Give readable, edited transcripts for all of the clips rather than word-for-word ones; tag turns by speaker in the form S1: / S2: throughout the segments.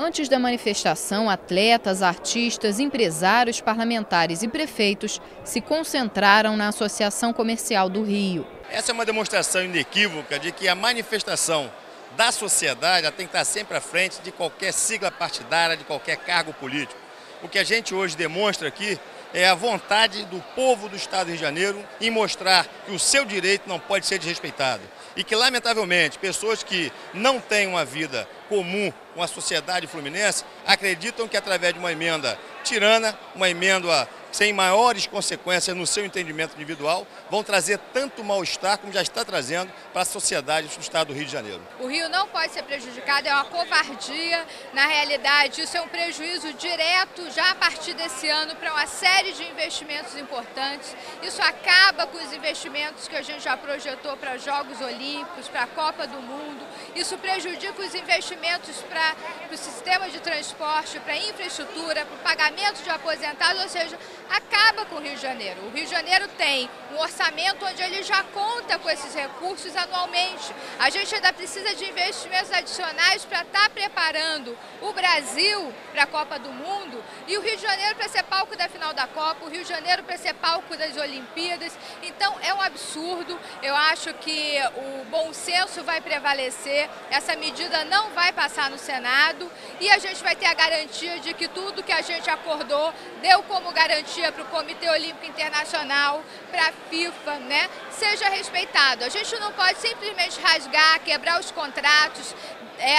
S1: Antes da manifestação, atletas, artistas, empresários, parlamentares e prefeitos se concentraram na Associação Comercial do Rio.
S2: Essa é uma demonstração inequívoca de que a manifestação da sociedade tem que estar sempre à frente de qualquer sigla partidária, de qualquer cargo político. O que a gente hoje demonstra aqui é a vontade do povo do Estado do Rio de Janeiro em mostrar que o seu direito não pode ser desrespeitado. E que, lamentavelmente, pessoas que não têm uma vida comum com a sociedade fluminense acreditam que, através de uma emenda tirana, uma emenda sem maiores consequências no seu entendimento individual, vão trazer tanto mal-estar como já está trazendo para a sociedade do Estado do Rio de Janeiro.
S3: O Rio não pode ser prejudicado, é uma covardia. Na realidade, isso é um prejuízo direto já a partir desse ano para uma série de investimentos importantes. Isso acaba com os investimentos que a gente já projetou para os Jogos Olímpicos, para a Copa do Mundo. Isso prejudica os investimentos para o sistema de transporte, para a infraestrutura, para o pagamento de aposentados, ou seja, acaba com o Rio de Janeiro. O Rio de Janeiro tem um orçamento onde ele já conta com esses recursos anualmente. A gente ainda precisa de investimentos adicionais para estar preparando o Brasil para a Copa do Mundo e o Rio de Janeiro para ser palco da final da Copa, o Rio de Janeiro para ser palco das Olimpíadas. Então é um absurdo. Eu acho que o bom senso vai prevalecer, essa medida não vai passar no Senado e a gente vai ter a garantia de que tudo que a gente acordou deu como garantia para o Comitê Olímpico Internacional, para a FIFA, né, seja respeitado. A gente não pode simplesmente rasgar, quebrar os contratos,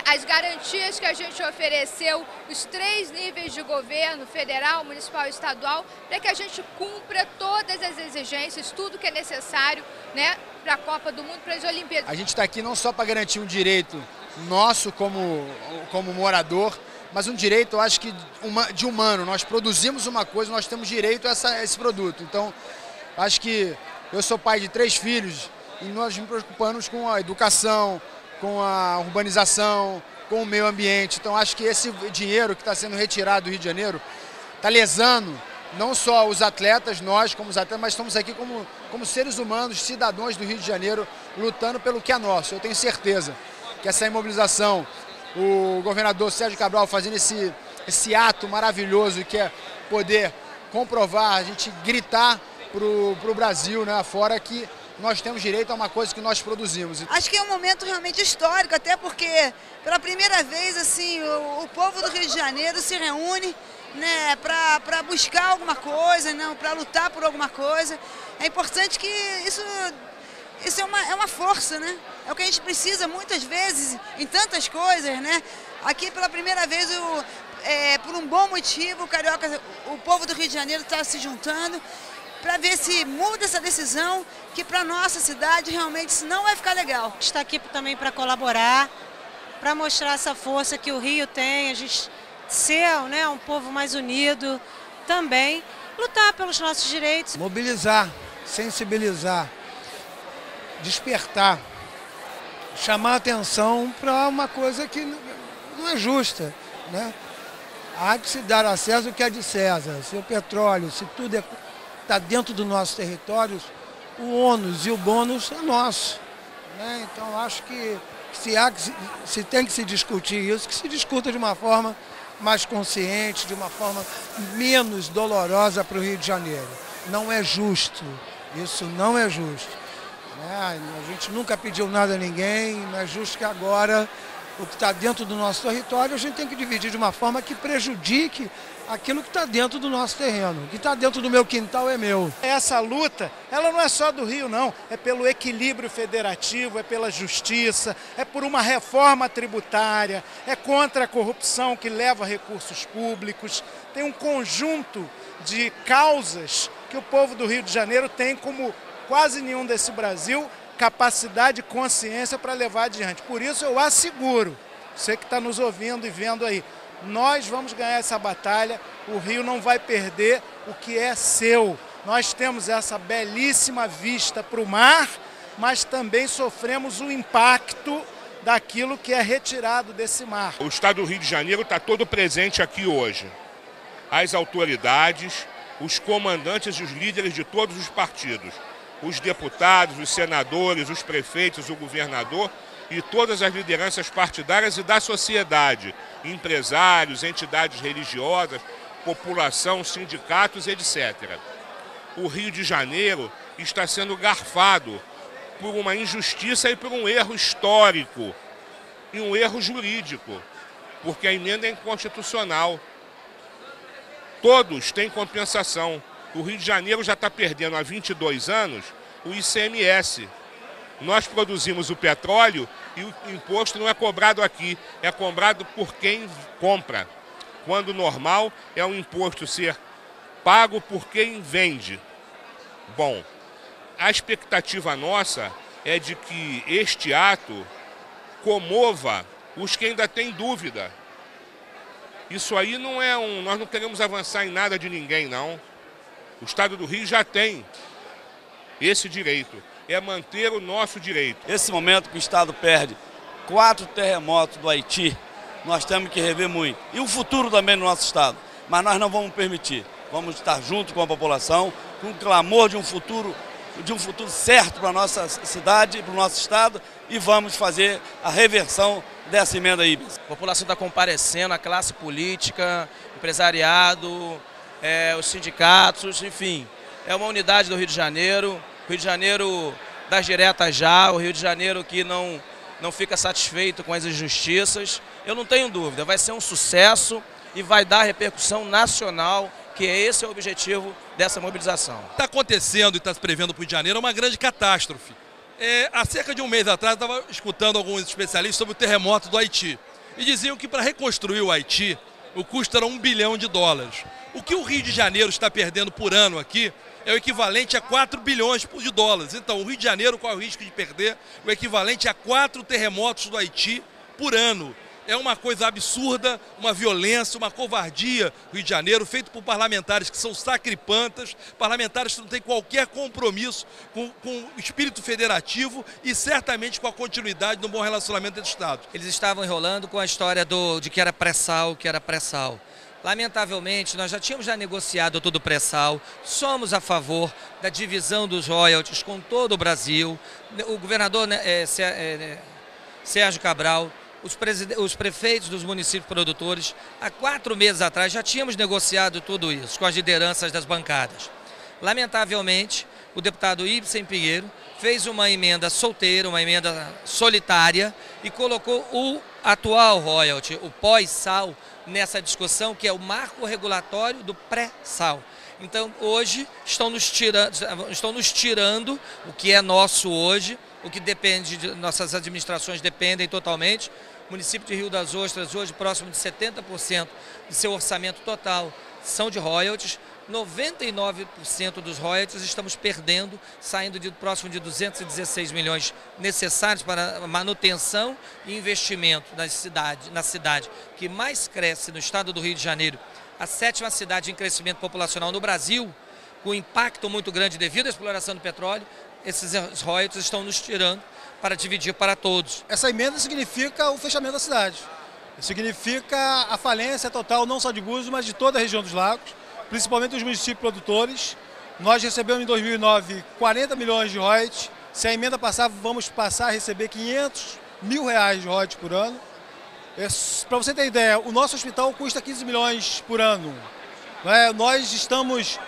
S3: as garantias que a gente ofereceu, os 3 níveis de governo, federal, municipal e estadual, para que a gente cumpra todas as exigências, tudo que é necessário, né, para a Copa do Mundo, para as Olimpíadas.
S4: A gente está aqui não só para garantir um direito nosso como morador, mas um direito, eu acho que de humano. Nós produzimos uma coisa, nós temos direito a esse produto. Então, acho que eu sou pai de 3 filhos e nós nos preocupamos com a educação, com a urbanização, com o meio ambiente. Então, acho que esse dinheiro que está sendo retirado do Rio de Janeiro está lesando não só os atletas, nós como os atletas, mas estamos aqui como seres humanos, cidadãos do Rio de Janeiro, lutando pelo que é nosso. Eu tenho certeza que essa imobilização, o governador Sérgio Cabral fazendo esse ato maravilhoso que é poder comprovar, a gente gritar para o Brasil, né, afora, que nós temos direito a uma coisa que nós produzimos.
S5: Acho que é um momento realmente histórico, até porque pela primeira vez assim, o povo do Rio de Janeiro se reúne, né, para buscar alguma coisa, para lutar por alguma coisa. É importante que isso é uma força, né? É o que a gente precisa muitas vezes em tantas coisas, né? Aqui pela primeira vez, por um bom motivo, o povo do Rio de Janeiro está se juntando para ver se muda essa decisão, que para nossa cidade realmente isso não vai ficar legal.
S6: Está aqui também para colaborar, para mostrar essa força que o Rio tem, a gente ser, né, um povo mais unido, também lutar pelos nossos direitos.
S7: Mobilizar, sensibilizar, despertar, chamar atenção para uma coisa que não é justa, né? Há que se dar a César o que é de César. Se o petróleo, se tudo está dentro do nosso território, o ônus e o bônus é nosso, né? Então acho que se tem que se discutir isso, que se discuta de uma forma mais consciente, de uma forma menos dolorosa para o Rio de Janeiro. Não é justo, isso não é justo. A gente nunca pediu nada a ninguém, não é justo que agora o que está dentro do nosso território a gente tem que dividir de uma forma que prejudique aquilo que está dentro do nosso terreno. O que está dentro do meu quintal é meu.
S8: Essa luta, ela não é só do Rio, não. É pelo equilíbrio federativo, é pela justiça, é por uma reforma tributária, é contra a corrupção que leva recursos públicos. Tem um conjunto de causas que o povo do Rio de Janeiro tem, como quase nenhum desse Brasil, capacidade e consciência para levar adiante. Por isso eu asseguro, você que está nos ouvindo e vendo aí, nós vamos ganhar essa batalha, o Rio não vai perder o que é seu. Nós temos essa belíssima vista para o mar, mas também sofremos o impacto daquilo que é retirado desse mar.
S9: O Estado do Rio de Janeiro está todo presente aqui hoje. As autoridades, os comandantes e os líderes de todos os partidos, os deputados, os senadores, os prefeitos, o governador, e todas as lideranças partidárias e da sociedade, empresários, entidades religiosas, população, sindicatos, etc. O Rio de Janeiro está sendo garfado por uma injustiça e por um erro histórico e um erro jurídico, porque a emenda é inconstitucional. Todos têm compensação. O Rio de Janeiro já está perdendo há 22 anos o ICMS. Nós produzimos o petróleo e o imposto não é cobrado aqui, é cobrado por quem compra. Quando o normal é o imposto ser pago por quem vende. Bom, a expectativa nossa é de que este ato comova os que ainda têm dúvida. Isso aí não é nós não queremos avançar em nada de ninguém, não. O Estado do Rio já tem esse direito, é manter o nosso direito.
S10: Esse momento que o Estado perde 4 terremotos do Haiti, nós temos que rever muito. E o futuro também do nosso Estado, mas nós não vamos permitir. Vamos estar junto com a população, com o clamor de um futuro certo para a nossa cidade, para o nosso Estado, e vamos fazer a reversão dessa emenda IBIS.
S11: A população está comparecendo, a classe política, empresariado, os sindicatos, enfim. É uma unidade do Rio de Janeiro, Rio de Janeiro das diretas já, o Rio de Janeiro que não fica satisfeito com as injustiças. Eu não tenho dúvida, vai ser um sucesso e vai dar repercussão nacional, que esse é o objetivo dessa mobilização.
S12: O que está acontecendo e está se prevendo para o Rio de Janeiro é uma grande catástrofe. Há cerca de um mês atrás, eu estava escutando alguns especialistas sobre o terremoto do Haiti. E diziam que para reconstruir o Haiti, o custo era $1 bilhão. O que o Rio de Janeiro está perdendo por ano aqui é o equivalente a 4 bilhões de dólares. Então, o Rio de Janeiro corre o risco de perder o equivalente a 4 terremotos do Haiti por ano. É uma coisa absurda, uma violência, uma covardia, Rio de Janeiro, feito por parlamentares que são sacripantas, parlamentares que não têm qualquer compromisso com o espírito federativo e certamente com a continuidade do bom relacionamento entre Estados.
S13: Eles estavam enrolando com a história de que era pré-sal, Lamentavelmente, nós já tínhamos negociado todo o pré-sal, somos a favor da divisão dos royalties com todo o Brasil. O governador Sérgio Cabral, os prefeitos dos municípios produtores, há 4 meses atrás já tínhamos negociado tudo isso com as lideranças das bancadas. Lamentavelmente, o deputado Ibsen Pinheiro fez uma emenda solteira, uma emenda solitária e colocou o atual royalty, o pós-sal, nessa discussão, que é o marco regulatório do pré-sal. Então, hoje, estão nos tirando o que é nosso hoje, o que depende de nossas administrações, dependem totalmente. O município de Rio das Ostras, hoje, próximo de 70% de seu orçamento total são de royalties. 99% dos royalties estamos perdendo, saindo próximo de 216 milhões necessários para manutenção e investimento na cidade que mais cresce no estado do Rio de Janeiro, a 7ª cidade em crescimento populacional no Brasil, com impacto muito grande devido à exploração do petróleo. Esses royalties estão nos tirando para dividir para todos.
S14: Essa emenda significa o fechamento da cidade, significa a falência total não só de Búzios, mas de toda a região dos lagos, principalmente os municípios produtores. Nós recebemos em 2009 40 milhões de royalties. Se a emenda passar, vamos passar a receber R$500 mil de royalties por ano. Para você ter ideia, o nosso hospital custa 15 milhões por ano. Nós estamos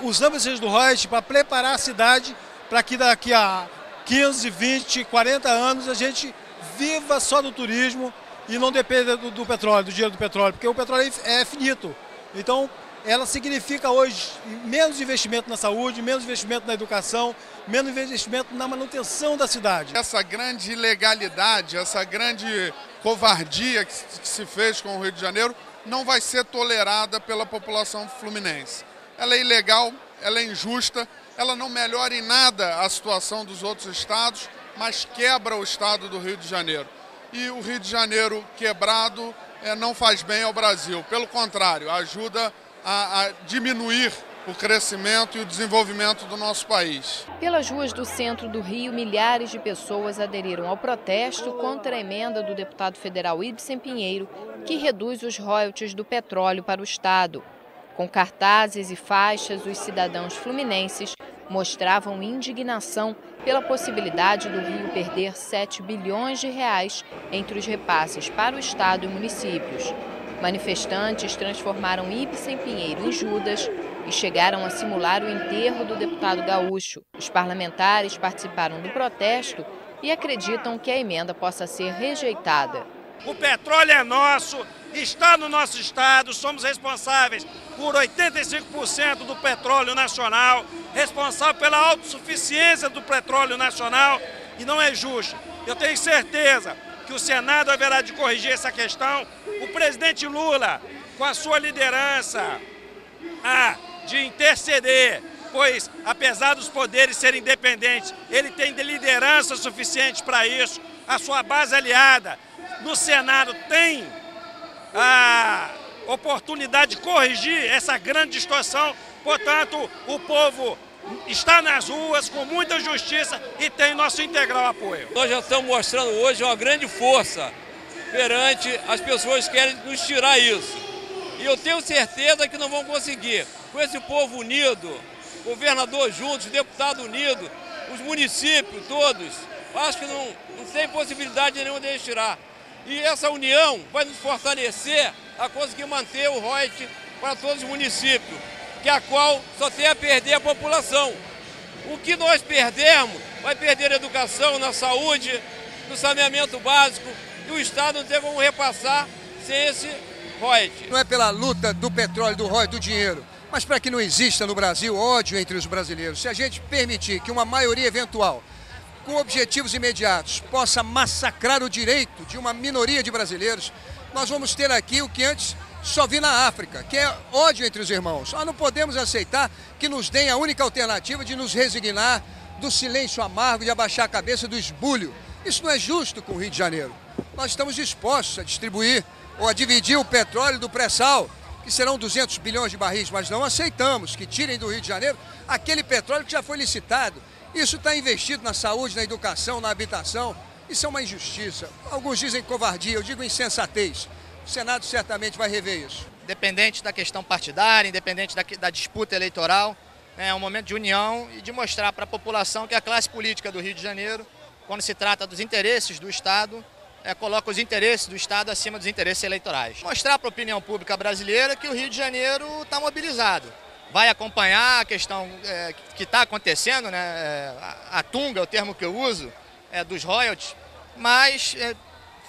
S14: usando esses do royalties para preparar a cidade para que daqui a 15, 20, 40 anos a gente viva só do turismo e não dependa do petróleo, do dinheiro do petróleo, porque o petróleo é finito. Então, ela significa hoje menos investimento na saúde, menos investimento na educação, menos investimento na manutenção da cidade.
S15: Essa grande ilegalidade, essa grande covardia que se fez com o Rio de Janeiro não vai ser tolerada pela população fluminense. Ela é ilegal, ela é injusta, ela não melhora em nada a situação dos outros estados, mas quebra o estado do Rio de Janeiro. E o Rio de Janeiro quebrado não faz bem ao Brasil, pelo contrário, ajuda a diminuir o crescimento e o desenvolvimento do nosso país.
S1: Pelas ruas do centro do Rio, milhares de pessoas aderiram ao protesto contra a emenda do deputado federal Ibsen Pinheiro, que reduz os royalties do petróleo para o Estado. Com cartazes e faixas, os cidadãos fluminenses mostravam indignação pela possibilidade do Rio perder 7 bilhões de reais entre os repasses para o Estado e municípios. Manifestantes transformaram Ibsen Pinheiro em Judas e chegaram a simular o enterro do deputado gaúcho. Os parlamentares participaram do protesto e acreditam que a emenda possa ser rejeitada.
S16: O petróleo é nosso, está no nosso estado, somos responsáveis por 85% do petróleo nacional, responsável pela autossuficiência do petróleo nacional, e não é justo. Eu tenho certeza que o Senado haverá de corrigir essa questão. O presidente Lula, com a sua liderança, de interceder, pois, apesar dos poderes serem independentes, ele tem liderança suficiente para isso, a sua base aliada no Senado tem a oportunidade de corrigir essa grande distorção. Portanto, o povo está nas ruas com muita justiça e tem nosso integral apoio.
S17: Nós já estamos mostrando hoje uma grande força perante as pessoas que querem nos tirar isso. E eu tenho certeza que não vão conseguir. Com esse povo unido, governador juntos, deputado unido, os municípios todos, acho que não tem possibilidade nenhuma de eles tirar. E essa união vai nos fortalecer a conseguir manter o royalties para todos os municípios, que a qual só tem a perder a população. O que nós perdermos, vai perder a educação, na saúde, no saneamento básico, e o Estado não tem como repassar sem esse royalties.
S18: Não é pela luta do petróleo, do royalties, do dinheiro, mas para que não exista no Brasil ódio entre os brasileiros. Se a gente permitir que uma maioria eventual, com objetivos imediatos, possa massacrar o direito de uma minoria de brasileiros, nós vamos ter aqui o que antes só vi na África, que é ódio entre os irmãos. Nós não podemos aceitar que nos deem a única alternativa de nos resignar do silêncio amargo, de abaixar a cabeça, do esbulho. Isso não é justo com o Rio de Janeiro. Nós estamos dispostos a distribuir ou a dividir o petróleo do pré-sal, que serão 200 bilhões de barris, mas não aceitamos que tirem do Rio de Janeiro aquele petróleo que já foi licitado. Isso está investido na saúde, na educação, na habitação. Isso é uma injustiça. Alguns dizem covardia, eu digo insensatez. O Senado certamente vai rever isso.
S19: Independente da questão partidária, independente da disputa eleitoral, é um momento de união e de mostrar para a população que a classe política do Rio de Janeiro, quando se trata dos interesses do Estado, coloca os interesses do Estado acima dos interesses eleitorais. Mostrar para a opinião pública brasileira que o Rio de Janeiro está mobilizado. Vai acompanhar a questão que está acontecendo, né? A tunga é o termo que eu uso, dos royalties, mas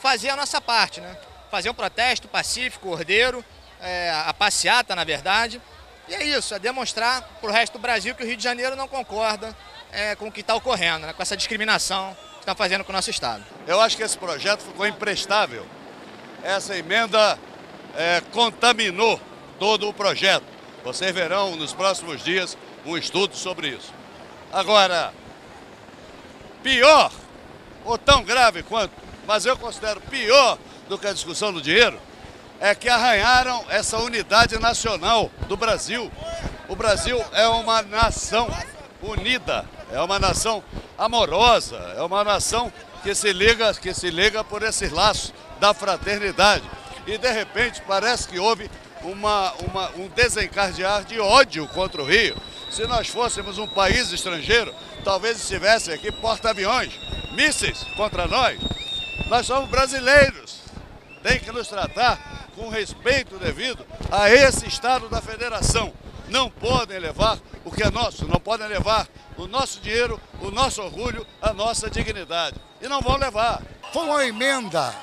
S19: fazer a nossa parte, né? Fazer um protesto pacífico, ordeiro, a passeata, na verdade. E é isso, é demonstrar para o resto do Brasil que o Rio de Janeiro não concorda com o que está ocorrendo, né? Com essa discriminação que está fazendo com o nosso Estado.
S20: Eu acho que esse projeto ficou imprestável. Essa emenda contaminou todo o projeto. Vocês verão nos próximos dias um estudo sobre isso. Agora, pior, ou tão grave quanto, mas eu considero pior do que a discussão do dinheiro, é que arranharam essa unidade nacional do Brasil. O Brasil é uma nação unida, é uma nação amorosa, é uma nação que se liga por esses laços da fraternidade. E de repente parece que houve um desencadear de ódio contra o Rio. Se nós fôssemos um país estrangeiro, talvez estivessem aqui porta-aviões, mísseis contra nós. Nós somos brasileiros, tem que nos tratar com respeito devido a esse Estado da Federação. Não podem levar o que é nosso, não podem levar o nosso dinheiro, o nosso orgulho, a nossa dignidade. E não vão levar.
S21: Foi uma emenda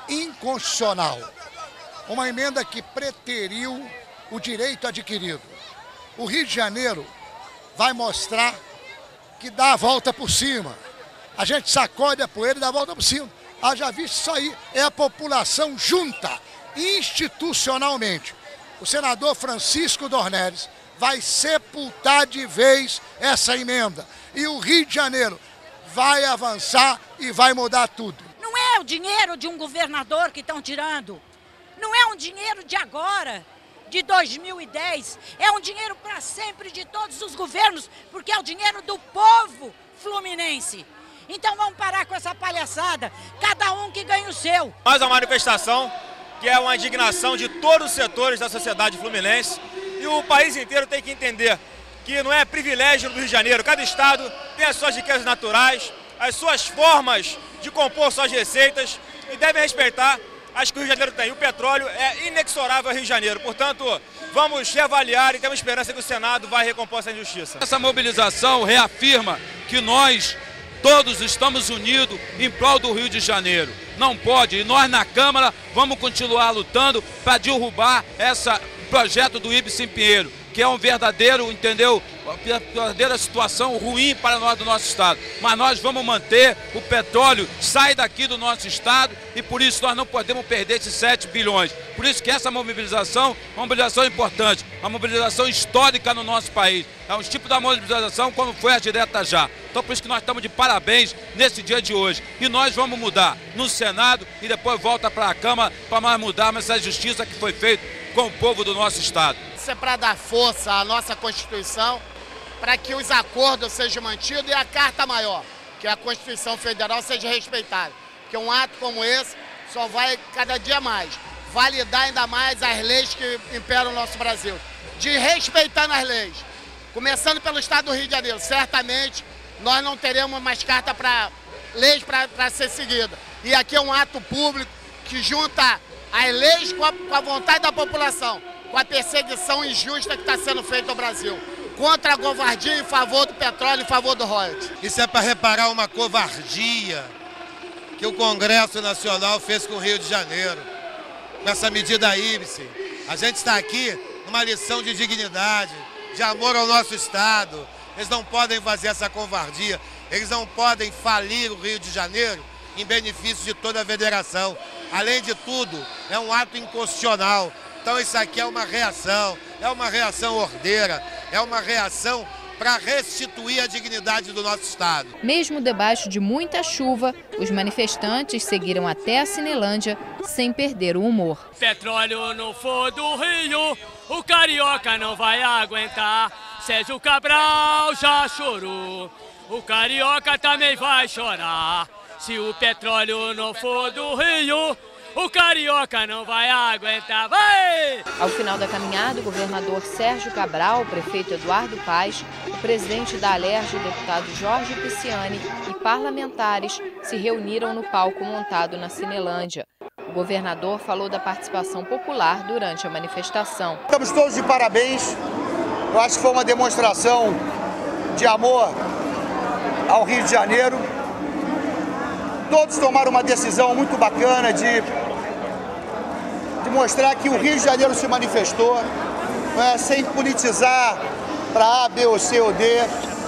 S21: inconstitucional. Uma emenda que preteriu o direito adquirido. O Rio de Janeiro vai mostrar que dá a volta por cima. A gente sacode a poeira e dá a volta por cima. Haja visto isso aí, é a população junta, institucionalmente. O senador Francisco Dornelles vai sepultar de vez essa emenda. E o Rio de Janeiro vai avançar e vai mudar tudo.
S22: Não é o dinheiro de um governador que estão tirando. Não é um dinheiro de agora, de 2010. É um dinheiro para sempre de todos os governos, porque é o dinheiro do povo fluminense. Então vamos parar com essa palhaçada, cada um que ganha o seu.
S23: Mais uma manifestação que é uma indignação de todos os setores da sociedade fluminense. E o país inteiro tem que entender que não é privilégio do Rio de Janeiro. Cada estado tem as suas riquezas naturais, as suas formas de compor suas receitas e deve respeitar as que o Rio de Janeiro tem. O petróleo é inexorável ao Rio de Janeiro, portanto, vamos reavaliar e temos esperança que o Senado vai recompor essa injustiça.
S12: Essa mobilização reafirma que nós todos estamos unidos em prol do Rio de Janeiro. Não pode, e nós na Câmara vamos continuar lutando para derrubar esse projeto do Ibsen Pinheiro, que é um verdadeiro, entendeu? Uma verdadeira situação ruim para nós do nosso estado. Mas nós vamos manter, o petróleo sai daqui do nosso estado e por isso nós não podemos perder esses 7 bilhões. Por isso que essa mobilização é uma mobilização importante, uma mobilização histórica no nosso país. É um tipo da mobilização como foi a Direta Já. Então por isso que nós estamos de parabéns nesse dia de hoje. E nós vamos mudar no Senado e depois volta para a Câmara para nós mudarmos essa justiça que foi feita com o povo do nosso estado.
S2: Isso é para dar força à nossa Constituição, para que os acordos sejam mantidos e a Carta Maior, que é a Constituição Federal, seja respeitada. Porque um ato como esse só vai cada dia mais validar ainda mais as leis que imperam o nosso Brasil. De respeitando as leis, começando pelo estado do Rio de Janeiro, certamente nós não teremos mais carta para leis para ser seguida. E aqui é um ato público que junta as leis com a vontade da população, com a perseguição injusta que está sendo feita ao Brasil, contra a covardia em favor do petróleo, em favor do royalties.
S3: Isso é para reparar uma covardia que o Congresso Nacional fez com o Rio de Janeiro, com essa medida Ibsen. A gente está aqui numa lição de dignidade, de amor ao nosso estado. Eles não podem fazer essa covardia, eles não podem falir o Rio de Janeiro em benefício de toda a federação. Além de tudo, é um ato inconstitucional. Então isso aqui é uma reação ordeira, é uma reação para restituir a dignidade do nosso estado.
S1: Mesmo debaixo de muita chuva, os manifestantes seguiram até a Cinelândia sem perder o humor.
S4: Petróleo não for do Rio, o carioca não vai aguentar. Sérgio Cabral já chorou, o carioca também vai chorar. Se o petróleo não for do Rio, o carioca não vai aguentar, vai!
S1: Ao final da caminhada, o governador Sérgio Cabral, o prefeito Eduardo Paes, o presidente da Alerj, o deputado Jorge Pisciani e parlamentares se reuniram no palco montado na Cinelândia. O governador falou da participação popular durante a manifestação.
S24: Estamos todos de parabéns. Eu acho que foi uma demonstração de amor ao Rio de Janeiro. Todos tomaram uma decisão muito bacana de mostrar que o Rio de Janeiro se manifestou, né, sem politizar para A, B ou C ou D.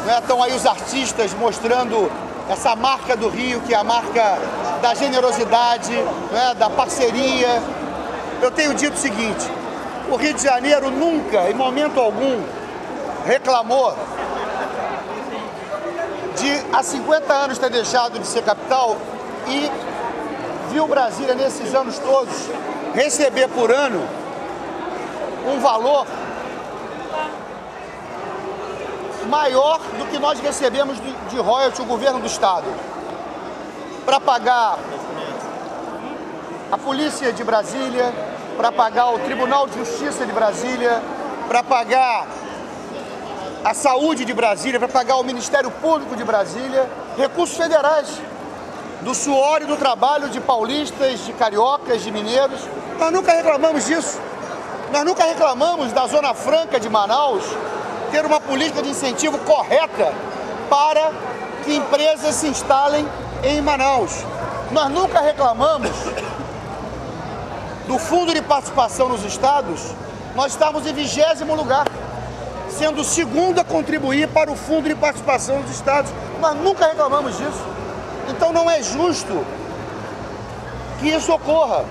S24: Né, estão aí os artistas mostrando essa marca do Rio, que é a marca da generosidade, né, da parceria. Eu tenho dito o seguinte, o Rio de Janeiro nunca, em momento algum, reclamou de há 50 anos ter deixado de ser capital e viu Brasília nesses anos todos receber por ano um valor maior do que nós recebemos de royalties, o governo do estado, para pagar a polícia de Brasília, para pagar o Tribunal de Justiça de Brasília, para pagar a saúde de Brasília, para pagar o Ministério Público de Brasília, recursos federais, do suor e do trabalho de paulistas, de cariocas, de mineiros. Nós nunca reclamamos disso. Nós nunca reclamamos da Zona Franca de Manaus ter uma política de incentivo correta para que empresas se instalem em Manaus. Nós nunca reclamamos do Fundo de Participação nos Estados. Nós estamos em 20º lugar, sendo o segundo a contribuir para o Fundo de Participação dos Estados. Nós nunca reclamamos disso. Então não é justo que isso ocorra.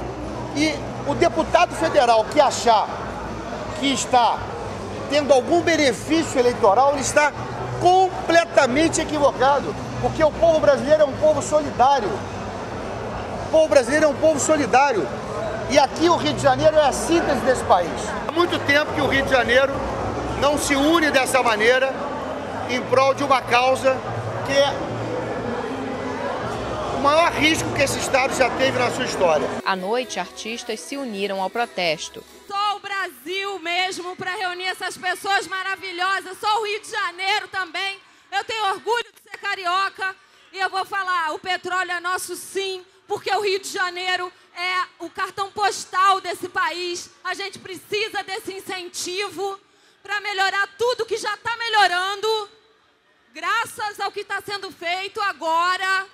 S24: E o deputado federal que achar que está tendo algum benefício eleitoral, ele está completamente equivocado. Porque o povo brasileiro é um povo solidário. O povo brasileiro é um povo solidário. E aqui o Rio de Janeiro é a síntese desse país. Há muito tempo que o Rio de Janeiro não se une dessa maneira em prol de uma causa que é o maior risco que esse estado já teve na sua história.
S1: À noite, artistas se uniram ao protesto.
S22: Só o Brasil
S5: Brasil mesmo para reunir essas pessoas maravilhosas. Sou o Rio de Janeiro também. Eu tenho orgulho de ser carioca e eu vou falar, o petróleo é nosso sim, porque o Rio de Janeiro é o cartão postal desse país. A gente precisa desse incentivo para melhorar tudo que já está melhorando. Graças ao que está sendo feito agora,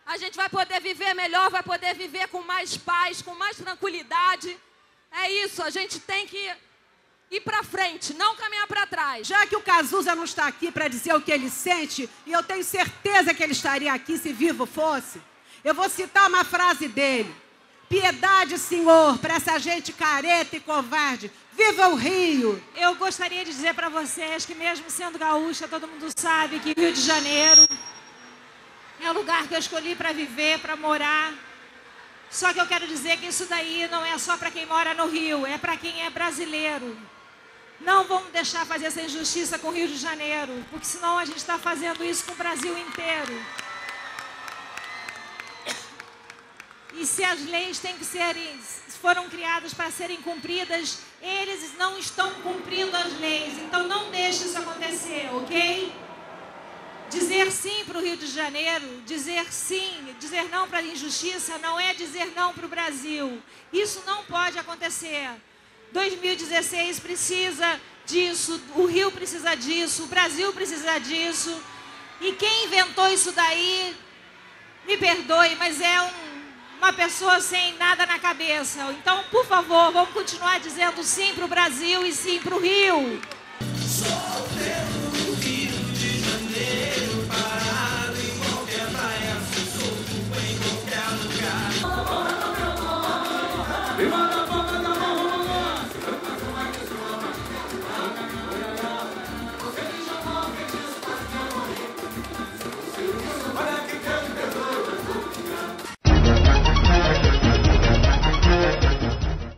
S5: a gente vai poder viver melhor, vai poder viver com mais paz, com mais tranquilidade. É isso, a gente tem que ir para frente, não caminhar para trás.
S6: Já que o Cazuza não está aqui para dizer o que ele sente, e eu tenho certeza que ele estaria aqui se vivo fosse, eu vou citar uma frase dele. Piedade, Senhor, para essa gente careta e covarde. Viva o Rio!
S7: Eu gostaria de dizer para vocês que mesmo sendo gaúcha, todo mundo sabe que Rio de Janeiro é o lugar que eu escolhi para viver, para morar. Só que eu quero dizer que isso daí não é só para quem mora no Rio, é para quem é brasileiro. Não vamos deixar fazer essa injustiça com o Rio de Janeiro, porque senão a gente está fazendo isso com o Brasil inteiro. E se as leis foram criadas para serem cumpridas, eles não estão cumprindo as leis. Então não deixe isso acontecer, ok? Dizer sim para o Rio de Janeiro, dizer sim, dizer não para a injustiça, não é dizer não para o Brasil. Isso não pode acontecer. 2016 precisa disso, o Rio precisa disso, o Brasil precisa disso. E quem inventou isso daí, me perdoe, mas é uma pessoa sem nada na cabeça. Então, por favor, vamos continuar dizendo sim para o Brasil e sim para o Rio.